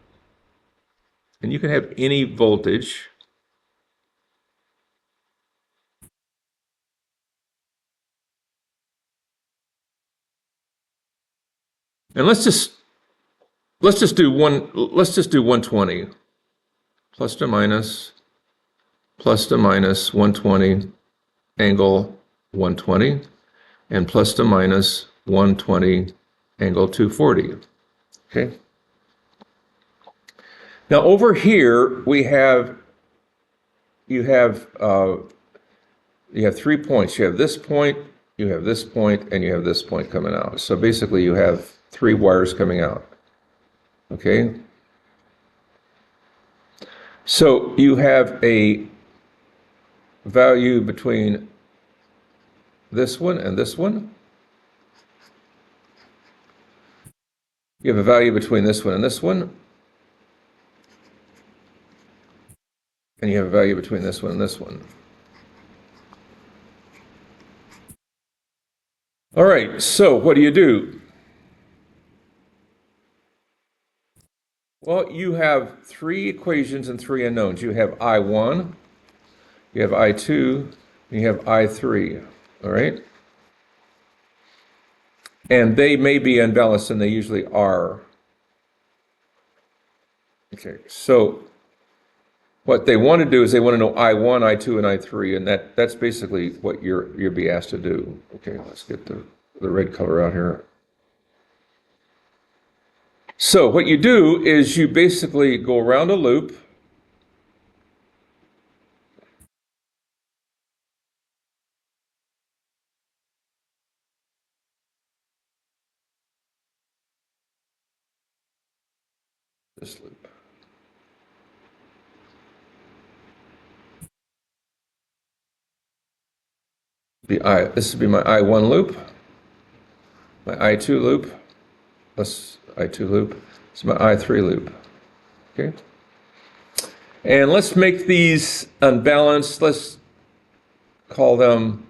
and you can have any voltage. And let's just do 120 plus to minus 120 angle 120 and plus to minus 120 angle 240. Okay. Now over here you have 3 points. You have this point, you have this point, and you have this point coming out. So basically you have 3 wires coming out. Okay? So you have a value between this one and this one. You have a value between this one and this one. And you have a value between this one and this one. All right, so what do? Well, you have three equations and three unknowns. You have I1, you have I2, and you have I3, all right? And they may be unbalanced, and they usually are. Okay, so what they want to do is they want to know I1, I2, and I3, and that's basically what you'll be asked to do. Okay, let's get the red color out here. So what you do is you basically go around a loop. This loop. This would be my I1 loop, my I2 loop, plus I2 loop. This is my I3 loop. Okay. And let's make these unbalanced. Let's call them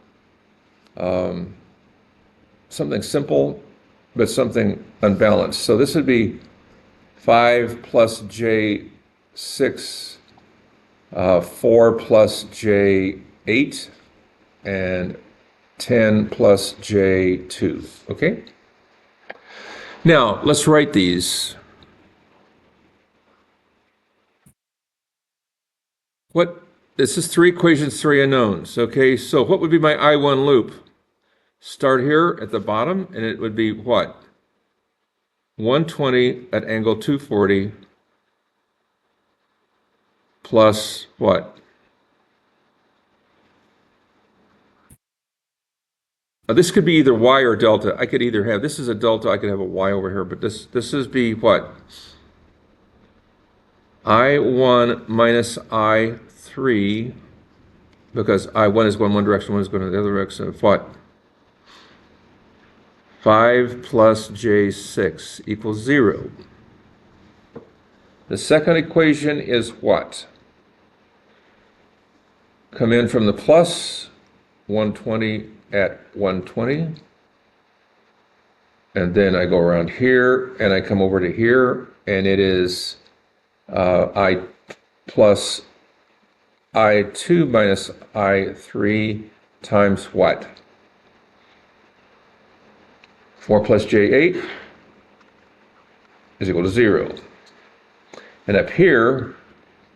something simple, but something unbalanced. So this would be 5 plus J6, 4 plus J8, and 10 plus J2. Okay? Now, let's write these. This is three equations, three unknowns. Okay, so what would be my I1 loop? Start here at the bottom, and it would be what? 120 at angle 240 plus what? This could be either y or delta. I could either have, this is a delta, I could have a y over here, but this is be what? I1 minus I3, because I1 is going one direction, one is going in the other direction, of what? 5 plus J6 equals 0. The second equation is what? Come in from the plus 120 at 120. And then I go around here and I come over to here, and it is I plus I2 minus I3 times what? 4 plus J8 is equal to 0. And up here,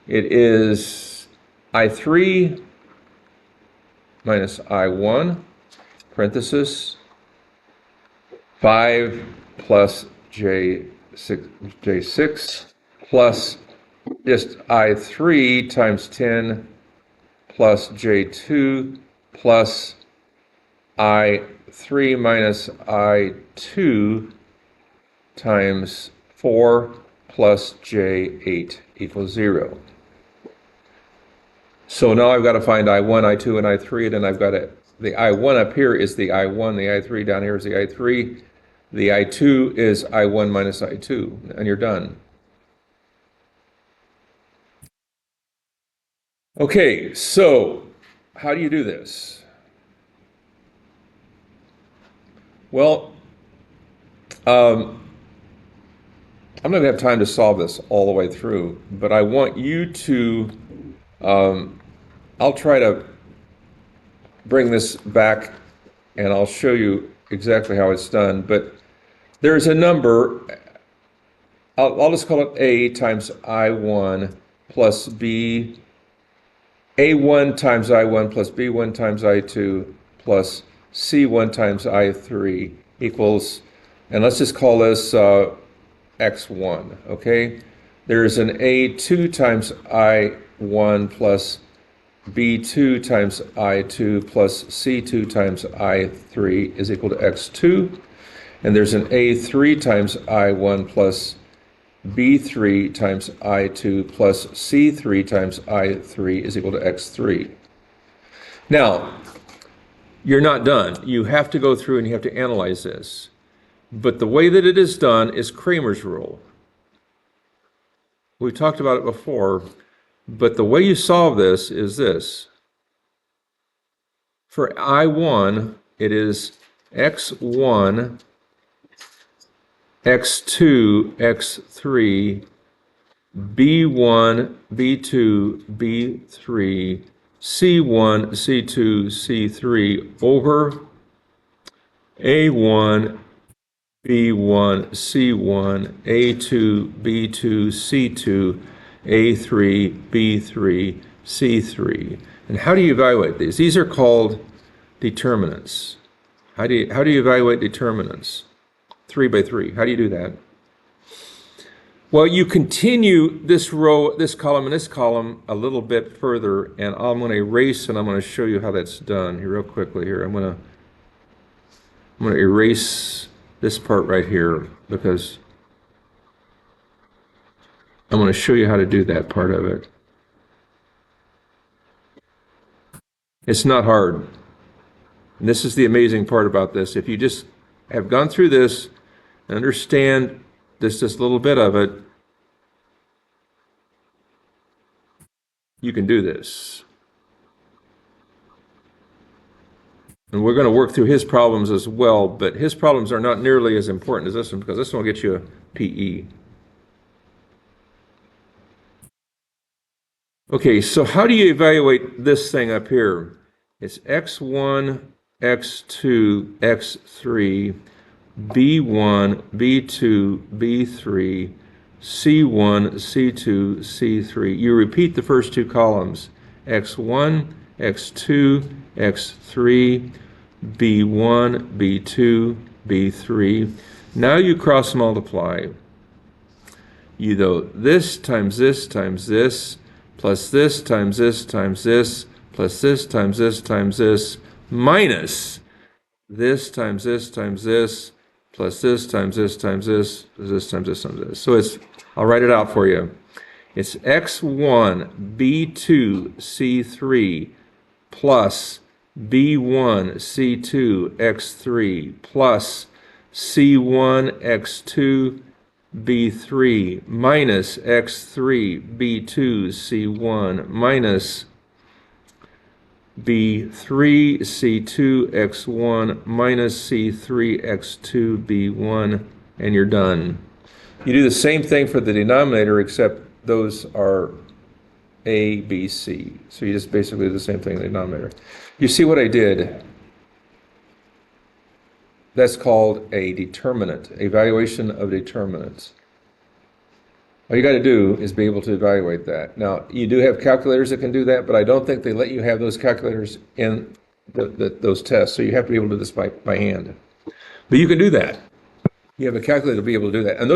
it is I3 minus I1, parenthesis, 5 plus J6 plus just I3 times 10 plus J2 plus I3 minus I2 times 4 plus J8 equals 0. So now I've got to find I1, I2, and I3, and then I've got to, the I1 up here is the I1, the I3 down here is the I3, the I2 is I1 minus I2, and you're done. Okay, so how do you do this? Well, I'm not going to have time to solve this all the way through, but I want you to, I'll try to bring this back and I'll show you exactly how it's done, but there's a number, I'll just call it A times I1 plus B, A1 times I1 plus B1 times I2 plus C1 times I3 equals, and let's just call this X1, okay? There's an A2 times I1 plus B2 times I2 plus C2 times I3 is equal to X2. And there's an A3 times I1 plus B3 times I2 plus C3 times I3 is equal to X3. Now, you're not done. You have to go through and you have to analyze this. But the way that it is done is Cramer's rule. We've talked about it before, but the way you solve this is this. For I1, it is X1, X2, X3 B1, B2, B3, C1, C2, C3 over A1, B1, C1, A2, B2, C2, A3, B3, C3. And how do you evaluate these? These are called determinants. How do you evaluate determinants? 3 by 3. How do you do that? Well, you continue this row, this column, and this column a little bit further, and I'm going to erase, and I'm going to show you how that's done here real quickly. Here, I'm going to erase this part right here because I'm going to show you how to do that part of it. It's not hard. And this is the amazing part about this. If you just have gone through this and understand this little bit of it, you can do this. And we're going to work through his problems as well, but his problems are not nearly as important as this one because this one will get you a PE. Okay, so how do you evaluate this thing up here? It's x1, x2, x3, b1, b2, b3, c1, c2, c3. You repeat the first two columns, x1, x2, x3, b1, b2, b3. Now you cross multiply. You go this times this times this, plus this times this times this, plus this times this times this, minus this times this times this, plus this times this times this, this times this times this. So I'll write it out for you. It's x1 b2 c3 plus b1 c2 x3 plus c1 x2 b3 minus x3 b2 c1 minus b3 c2 x1 minus c3 x2 b1, and you're done. You do the same thing for the denominator, except those are a, b, c. So you just basically do the same thing in the denominator. You see what I did? That's called a determinant, evaluation of determinants. All you got to do is be able to evaluate that. Now, you do have calculators that can do that, but I don't think they let you have those calculators in those tests, so you have to be able to do this by hand. But you can do that. You have a calculator to be able to do that. And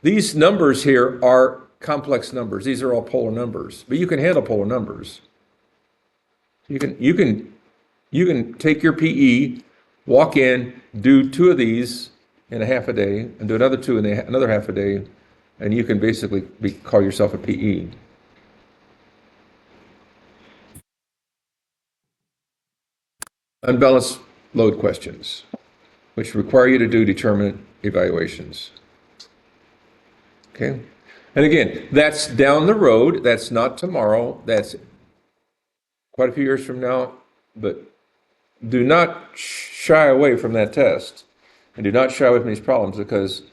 these numbers here are complex numbers. These are all polar numbers, but you can handle polar numbers. You can take your PE, walk in, do 2 of these in a half a day, and do another 2 in another half a day, and you can basically call yourself a PE. Unbalanced load questions, which require you to do determinant evaluations. Okay? And again, that's down the road. That's not tomorrow. That's quite a few years from now. But do not shy away from that test. And do not shy away from these problems, because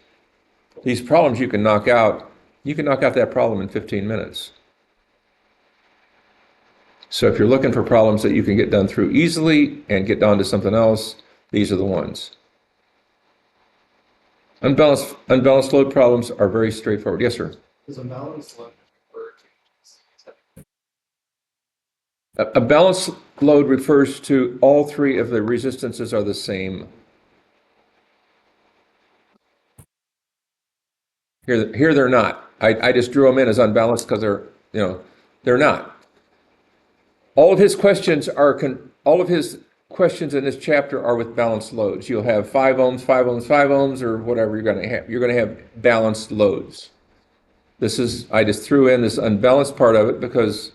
these problems you can knock out. You can knock out that problem in 15 minutes. So if you're looking for problems that you can get done through easily and get down to something else, these are the ones. Unbalanced load problems are very straightforward. Yes, sir? Does unbalanced load refer to? A balanced load refers to all 3 of the resistances are the same. Here they're not. I just drew them in as unbalanced because they're not. All of his questions in this chapter are with balanced loads. You'll have 5 ohms, 5 ohms, 5 ohms, or whatever you're going to have. You're going to have balanced loads. I just threw in this unbalanced part of it because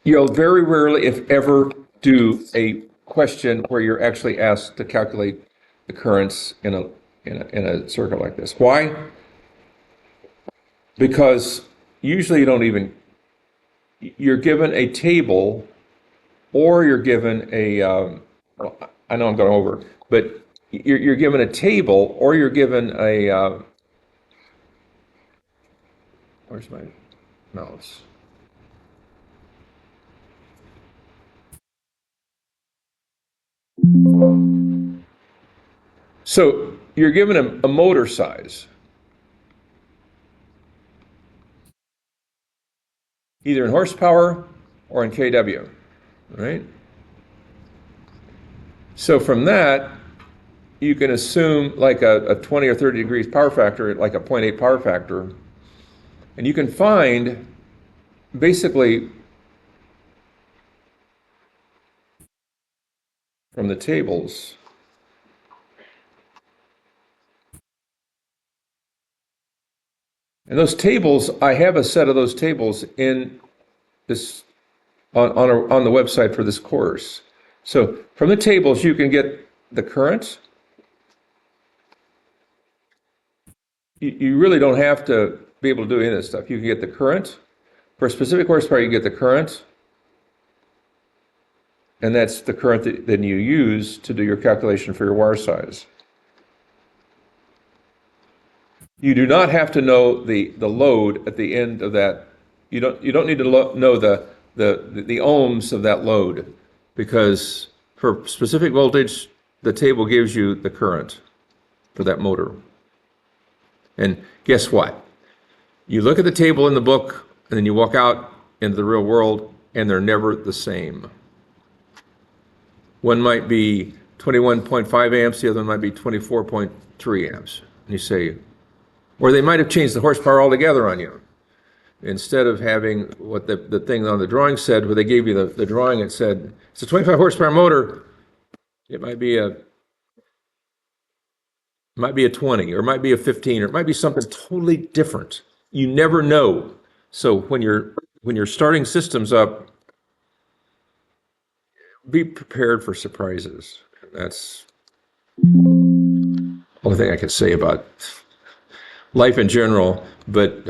you'll very rarely, if ever, do a question where you're actually asked to calculate the currents in a circuit like this. Why? Because usually you're given a table, or you're given a, I know I'm going over, but you're given a table or you're given a, where's my mouse? So you're given a motor size, either in horsepower or in kW, right? So from that, you can assume like a 20 or 30 degrees power factor, like a 0.8 power factor, and you can find basically from the tables. And those tables, I have a set of those tables in this on the website for this course. So from the tables, you can get the current. You really don't have to be able to do any of this stuff. You can get the current. For a specific horsepower, you get the current. And that's the current that then you use to do your calculation for your wire size. You do not have to know the load at the end of that. You don't need to know the ohms of that load, because for specific voltage, the table gives you the current for that motor. And guess what? You look at the table in the book, and then you walk out into the real world, and they're never the same. One might be 21.5 amps, the other one might be 24.3 amps. And you say, or they might have changed the horsepower altogether on you. Instead of having what the thing on the drawing said, where they gave you the drawing, it said, it's a 25 horsepower motor. It might be a 20, or it might be a 15, or it might be something totally different. You never know. So when you're starting systems up, be prepared for surprises. That's the only thing I can say about life in general, but